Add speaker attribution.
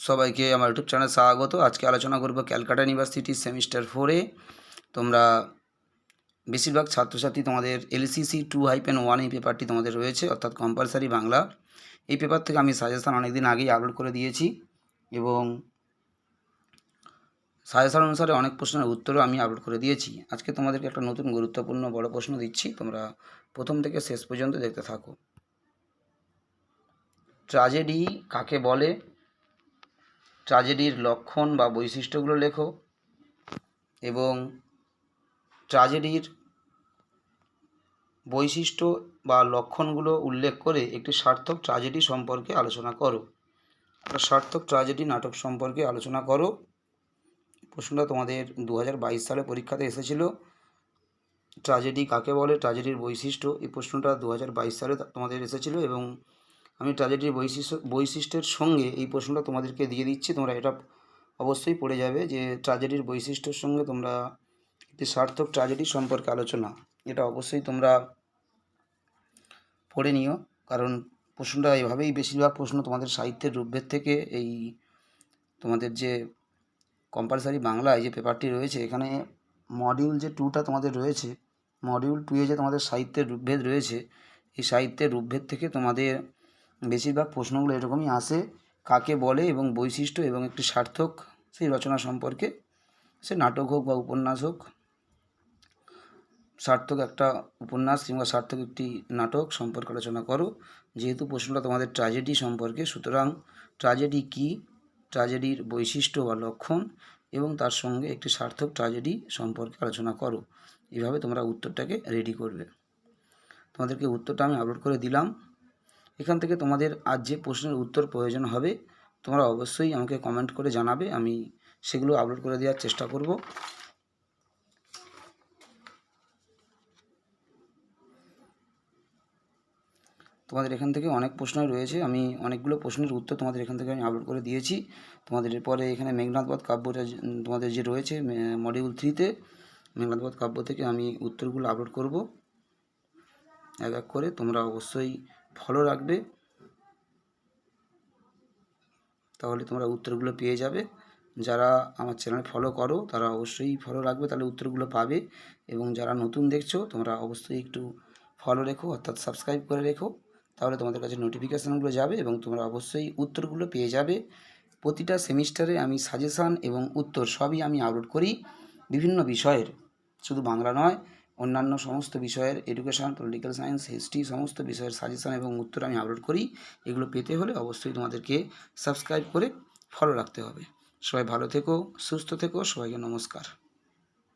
Speaker 1: সবাইকে আমার YouTube channel স্বাগত। আজকে আলোচনা করব ক্যালকাটা ইউনিভার্সিটি সেমিস্টার 4-এ তোমরা বেশিরভাগ ছাত্রছাত্রী তোমাদের LCC 2-1 এই পেপারটি তোমাদের রয়েছে, অর্থাৎ কম্পালসারি বাংলা। এই পেপার থেকে আমি সাজেশান অনেকদিন আগেই আপলোড করে দিয়েছি এবং সাজেশান অনুসারে অনেক প্রশ্নের উত্তরও আমি আপলোড করে দিয়েছি। আজকে তোমাদেরকে একটা নতুন গুরুত্বপূর্ণ বড় প্রশ্ন দিচ্ছি, তোমরা প্রথম থেকে শেষ পর্যন্ত দেখতে থাকো। ট্র্যাজেডি কাকে বলে? ট্র্যাজেডির লক্ষণ বা বৈশিষ্ট্যগুলো লেখো এবং ট্র্যাজেডির বৈশিষ্ট্য বা লক্ষণগুলো উল্লেখ করে একটি সার্থক ট্র্যাজেডি সম্পর্কে আলোচনা করো। একটা সার্থক ট্র্যাজেডি নাটক সম্পর্কে আলোচনা করো। প্রশ্নটা তোমাদের 2022 সালে পরীক্ষাতে এসেছিল। ট্র্যাজেডি কাকে বলে, ট্র্যাজেডির বৈশিষ্ট্য, এই প্রশ্নটা 2022 সালে তোমাদের এসেছিল এবং আমি ট্র্যাজেডির বৈশিষ্ট্যের সঙ্গে এই প্রশ্নটা তোমাদেরকে দিয়ে দিচ্ছি। তোমরা এটা অবশ্যই পড়ে যাবে যে ট্র্যাজেডির বৈশিষ্ট্যের সঙ্গে তোমরা একটি সার্থক ট্র্যাজেডি সম্পর্কে আলোচনা, এটা অবশ্যই তোমরা পড়ে নিও, কারণ প্রশ্নটা এভাবেই বেশিরভাগ প্রশ্ন তোমাদের সাহিত্যের রূপভেদ থেকে এই তোমাদের যে কম্পালসারি বাংলা এই যে পেপারটি রয়েছে, এখানে মডিউল যে 2টা তোমাদের রয়েছে, মডিউল 2-এ যে তোমাদের সাহিত্যের রূপভেদ রয়েছে, এই সাহিত্যের রূপভেদ থেকে তোমাদের বেশিরভাগ প্রশ্নগুলো এরকমই আসে, কাকে বলে এবং বৈশিষ্ট্য এবং একটি সার্থক সেই রচনা সম্পর্কে, সে নাটক হোক বা উপন্যাস হোক, সার্থক একটা উপন্যাস কিংবা সার্থক একটি নাটক সম্পর্কে আলোচনা করো। যেহেতু প্রশ্নটা তোমাদের ট্র্যাজেডি সম্পর্কে, সুতরাং ট্র্যাজেডি কী, ট্র্যাজেডির বৈশিষ্ট্য বা লক্ষণ এবং তার সঙ্গে একটি সার্থক ট্র্যাজেডি সম্পর্কে আলোচনা করো। এভাবে তোমরা উত্তরটাকে রেডি করবে। তোমাদেরকে উত্তরটা আমি আপলোড করে দিলাম। এখান থেকে তোমাদের আজ যে প্রশ্নের উত্তর প্রয়োজন হবে তোমরা অবশ্যই আমাকে কমেন্ট করে জানাবে, আমি সেগুলো আপলোড করে দেওয়ার চেষ্টা করব। তোমাদের এখান থেকে অনেক প্রশ্নই রয়েছে, আমি অনেকগুলো প্রশ্নের উত্তর তোমাদের এখান থেকে আমি আপলোড করে দিয়েছি। তোমাদের এরপরে এখানে মেঘনাদবধ কাব্যটা তোমাদের যে রয়েছে মডিউল 3-তে, মেঘনাদবধ কাব্য থেকে আমি উত্তরগুলো আপলোড করব এক এক করে। তোমরা অবশ্যই ফলো রাখবে, তাহলে তোমরা উত্তরগুলো পেয়ে যাবে। যারা আমার চ্যানেল ফলো করো তারা অবশ্যই ফলো রাখবে, তাহলে উত্তরগুলো পাবে। এবং যারা নতুন দেখছো তোমরা অবশ্যই একটু ফলো রেখো, অর্থাৎ সাবস্ক্রাইব করে রেখো, তাহলে তোমাদের কাছে নোটিফিকেশানগুলো যাবে এবং তোমরা অবশ্যই উত্তরগুলো পেয়ে যাবে। প্রতিটা সেমিস্টারে আমি সাজেশান এবং উত্তর সবই আমি আপলোড করি বিভিন্ন বিষয়ের, শুধু বাংলা নয়, অন্যান্য সমস্ত বিষয়ের, এডুকেশান, পলিটিক্যাল সায়েন্স, হিস্ট্রি, সমস্ত বিষয়ের সাজেশান এবং উত্তর আমি আপলোড করি। এগুলো পেতে হলে অবশ্যই তোমাদেরকে সাবস্ক্রাইব করে ফলো রাখতে হবে। সবাই ভালো থেকো, সুস্থ থেকো, সবাইকে নমস্কার।